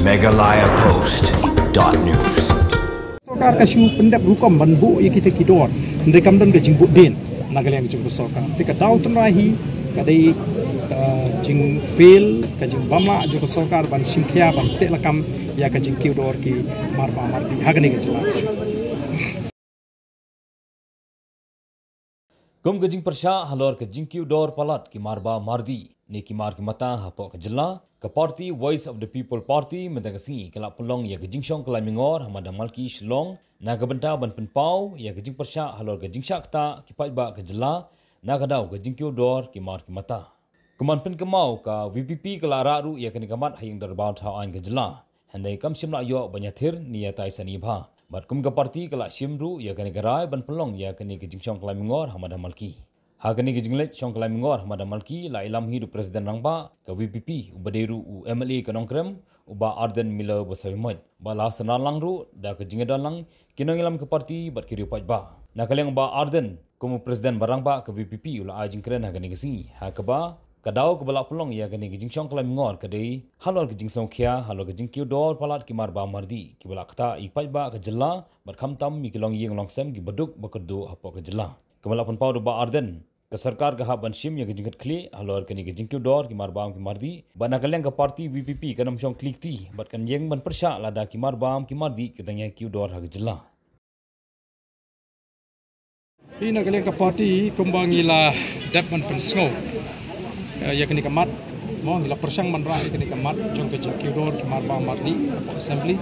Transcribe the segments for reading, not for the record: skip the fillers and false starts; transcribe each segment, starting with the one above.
megalayapost.news. Sarkar kasih pendap rukam banbu yang kita kidor, mereka mendon ke jingbu din, nagalang jingbu sarkar. Tika tahu tunrahi, kadai jing fail, kajing bama jingbu sarkar ban simkia ban telakam ya kajing kidor ki marba mardi hagani kejelas. Kum kajing persya halor kajing kidor palat ki marba mardi, ni ki mar ki mata hapok kejela. Ke Parti Voice of the People Party mendagasi kelak pelong ya kejing syong kelai mingor hamada malki shlong na kebenta ban penpau ya kejing persya halor kejing syakta kipai ba kejela na kadau kejing kiodor ki mar ki mata. Keman pen kemau ka VPP kelak raru ya kini kamat hayang darbaut hawan kejela. Handai kam simla yo banyathir niyatai sanibha. Bat kum ke parti kelak simru ya kini gerai ban pelong ya kini kejing syong kelai mingor hamada malki. Hagani gejinglet syong kelai mingor hamada malki la ilam hidup presiden rangba ke VPP ubaderu u MLA ke nongkrem uba Arden Miller Basawimot bala senar langru da ke jingedalang kinong ilam ke parti bat kiri upat ba na kaleng ba Arden kumu presiden barangba ke VPP ula ajingkren hagani gesi hakaba kadau ke balak pelong ya gani gejing syong kelai mingor kadai halor gejing song kia halor gejing kiodor palat ki marba mardi ki balak kata ipat ba ke jela bat khamtam mi kilong yeng longsem ki beduk bakedu hapo ke jela kemalak pun pau ba Arden ke sarkar ke haban sim yang kejingkat kli halor kini kejing kiodor ki marbam ki mardi bana kaleng ke parti VPP kanam syong klik ti bat kan yeng ban persya lada ki marbam ki mardi ketanya kiodor hag jela Ina kaleng ke parti kumbangilah dap man pensngo ya kini kamat mo ngila persyang man ra kini kamat jong kejing kiodor ki marbam mardi assembly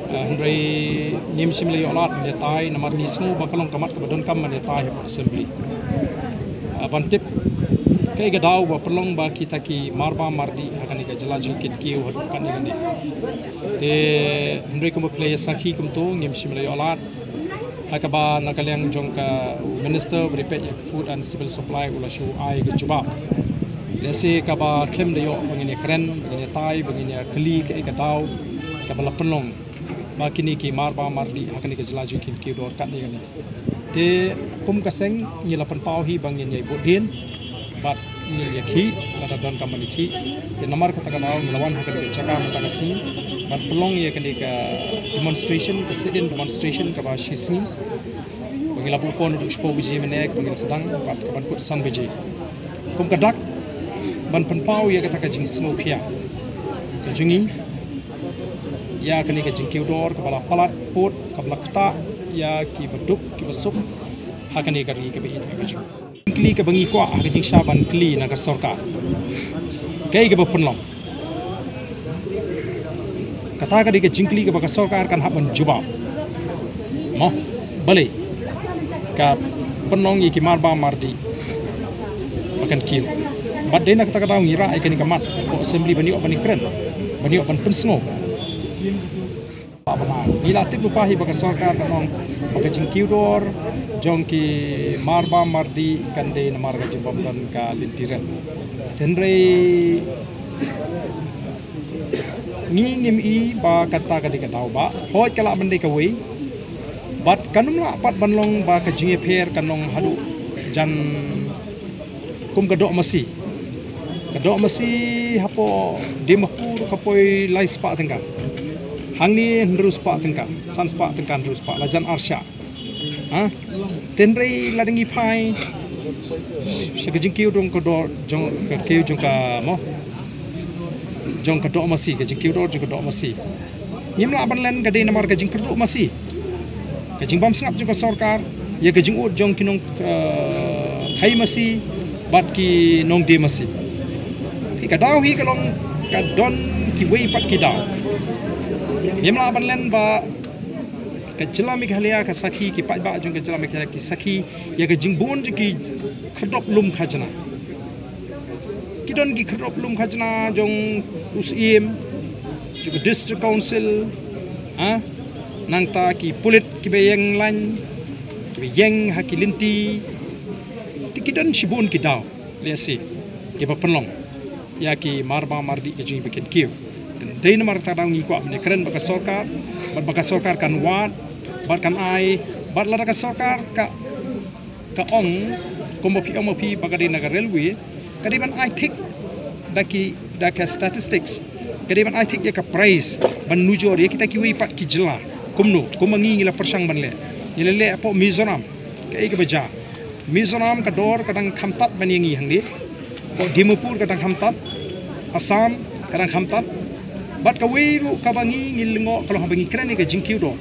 hendrai nyim simli olat menyetai namar nisngo bakalong kamat ke badon kam menyetai assembly bantip kay gadaw ba perlong ba kita ki marba mardi akan iga jelaju kit kiu hadukan ini te hendri kum play sakhi kum tu ngim simlay olat hakaba nakalyang jong ka minister beripet food and civil supply ula shu ai ge juba lesi kaba kem de yo bangini kren bangini tai bangini kli ke gadaw kabala perlong ba kini ki marba mardi akan iga jelaju kit kiu dor kan ini te kum kaseng nyilapan pau hi bang nyai bodin bat nyai ki lada don kamani ki te namar kata kanau melawan hakan ke caka mata kasi bat pelong ye kan ke demonstration ke sit-in demonstration ke ba shisni bangila pupon du spo biji menek bangila sedang bat ban kut sang biji kum kadak ban pen pau ye kata ka jing snow pia ke jungi ya kan ke jing kiodor ke bala palat pot ke bala kata ya ki beduk ki besuk hakan ni kari ke bi kli ke bangi kwa ke jing shaban kli na ka sarkar kai ke penlong kata ka di ke jingkli ke baka sarkar kan haban juba mo bale ka penlong ki marba mardi akan kiu bad dena kata kata ngira ai kan kamat assembly bani bani kren bani ban pensngo Ilatif lupahi baka sarkar kanong baka jingkiudor jong ki marba mardi kande na marga jimbam dan ka lintiran tenre ngingim i ba kata ka dikataw ba hoy kala bande ka we bat kanum la pat banlong ba ka jinge pher kanong hadu jan kum kadok masi hapo dimapur kapoi lai spa tengka Hangni terus pak tengkan, sans pak tengkan terus pak lajan arsya. Tenrei ladengi pai. Sekejing kiu dong kedor jong kiu jong ka mo. Jong kedok masih kejing kiu dor jong kedok masih. Nyimla banlen kadai namar kejing kedok masih. Kejing bam sengap jong ka sarkar. Ya kejing ut jong kinong kai masih. Bat ki nong de masih. Ikadaw hi kalong kadon ki wei pat ki daw. Yemla banlen ba kejela Meghalaya ka sakhi ki pai ba jong kejela Meghalaya ki sakhi ya ke jingbon ki khadok lum khajna kidon ki khadok lum khajna jong usim jong district council nangta ki pulit ki beyeng lan ki beyeng hakilinti tikidon shibun ki daw lesi ki ba penlong ya ki marba mardi ke jing bikin kiu dei namar tadang ngi kwa ne keren baka sarkar kan wat bat kan ai bat lara ka sarkar ka ong komopi baka di naga railway kadi ban ai tik daki statistics Kadai ban ai thik ya ka prize ban nujor ya kita kiwi pat ki jela kumno kumangi ngila persang ban le ngila le po Mizoram kai ka baja Mizoram ka dor kadang khamtat ban yangi hang ni po Dimapur kadang khamtat Assam kadang khamtat bat ka wiru ka bangi ngilngo kalau bangi kran ni ka jingkiu do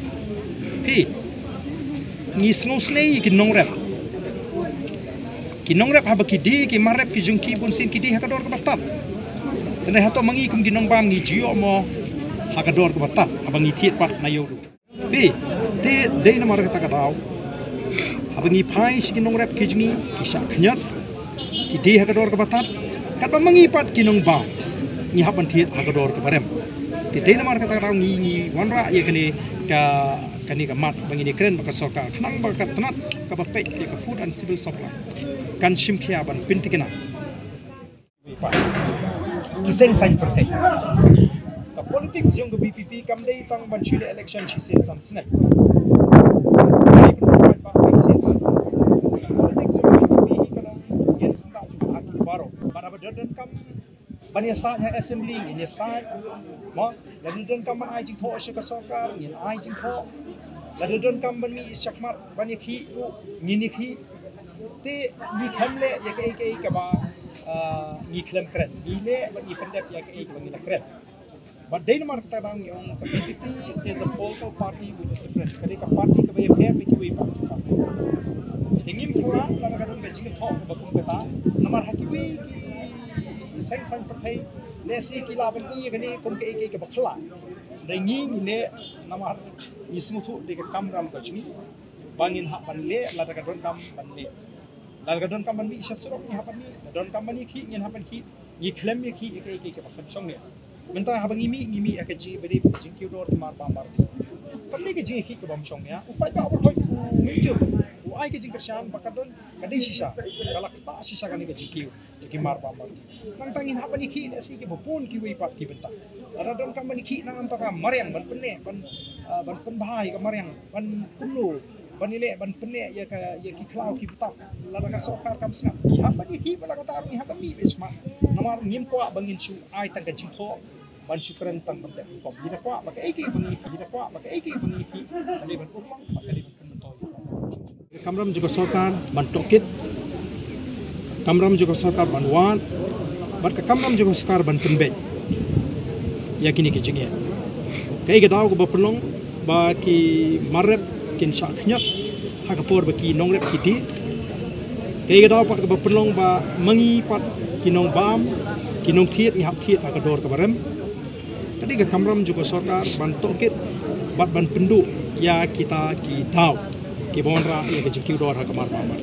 pi ngi snei ki nongrep haba ki di ki marep ki jungki bun sin ki di hakador ka batat dan hato mangi kum ginong bam ngi jio mo hakador ka batat haba ngi thiet pat na yodu pi te de na mar ka daw haba ngi phai si ginong rep ki jingi ki sha khnyat ki di hakador ka batat kat mangi pat ginong bam ngi haban thiet hakador ka barem te de na mar ka daw ngi wanra ye kani ka kani ka mat bangi ni kren baka soka khnang baka tanat ka bape ka food and civil supply kan shim khia ban pintikina kiseng sign pertai ka politics yung BPP kam dei tang ban chile election chi sen san snai politics yung BPP kana yen sa aki baro para badan kam ban ya sa assembly ni sa mo dan kam ai jing tho shi ka soka ni ai jing tho dan kam ban mi shakmat ban ya khi ni khi te ni khamle ya kai ka ba ni klam kren ni le ban ni pendep ya kai ka ni kren but Denmark ta bang yung BPP is a political party with a difference kali ka party ka ba ya fair ki wi pa tingim pula la ka dun be jing tho ba kum beta namar hakiwi sang sang partai lesi ki la ban i ka ni kum ka ka ba khla dai ni ne namar ismuthu de ka kamram ka jini bangin ha ban le la ka dun kam ban le la ka dun kam ban mi shasrok ni ha ban ni dun kam ban ni khi ni ha ban khi ni klem ni khi ka ba chong ne menta ha ban ngimi ka ji beri jing ki dor mar ba mar pan ni ka ji khi ka bam chong ya upai ka thoi minju ai ka jing kershan bakadon kadai sisa kala ta sisa kan ka ji mar ba mar nang tangin ha ban ni khi si ki bopun ki wi pat ki benta ada don kam ban ni khi nang antaka maryang ban penne ban pen bahai ka maryang ban kunlu ban ile ban penne ya ki klau ki beta la ka sokar kam snap ha ban ni khi bala ka ta ni ha ban mi besma namar ngim ko bangin chu ai tang ka jing tho ban syukran tang ban te ko bina ko ba ka eki ban ni ki ale ban umang ba ka ban pentoy Kamram juga sorkar ban tokit Kamram juga sorkar ban wan bat ka Kamram juga sorkar ban penbet yakini ki jingya kai ga daw ko ba pelong ba ki marep kin sha khnyat ha ka for ba ki nongrep ki ti kai ga daw pat ka ba pelong ba mangi pat ki nong bam ki nong thiet ni hap thiet ha ka dor ka barem tadi ka Kamram juga sorkar ban tokit bat ban pendu ya kita ki daw ki bonra ya ke jiki dor ha kamar mamar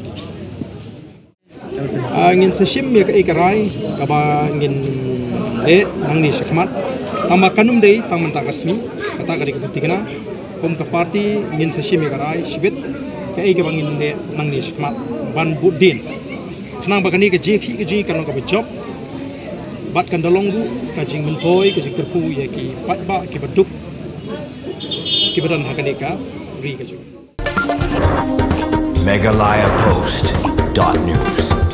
ngin seshim ya ke ikarai ka ba ngin le nang ni shakmat tamba kanum dei tang manta kasmi kata kali ke tikna kom ka party ngin seshim ya karai shibit ke ai ka bangin le nang ni shakmat ban budin khnang ba kani ke ji kan ka job bat kan dalong du ka jing mentoi ke jing kerpu ya ki pat ba ki baduk ki badan ha kani ka ri ka ju Megalayapost.news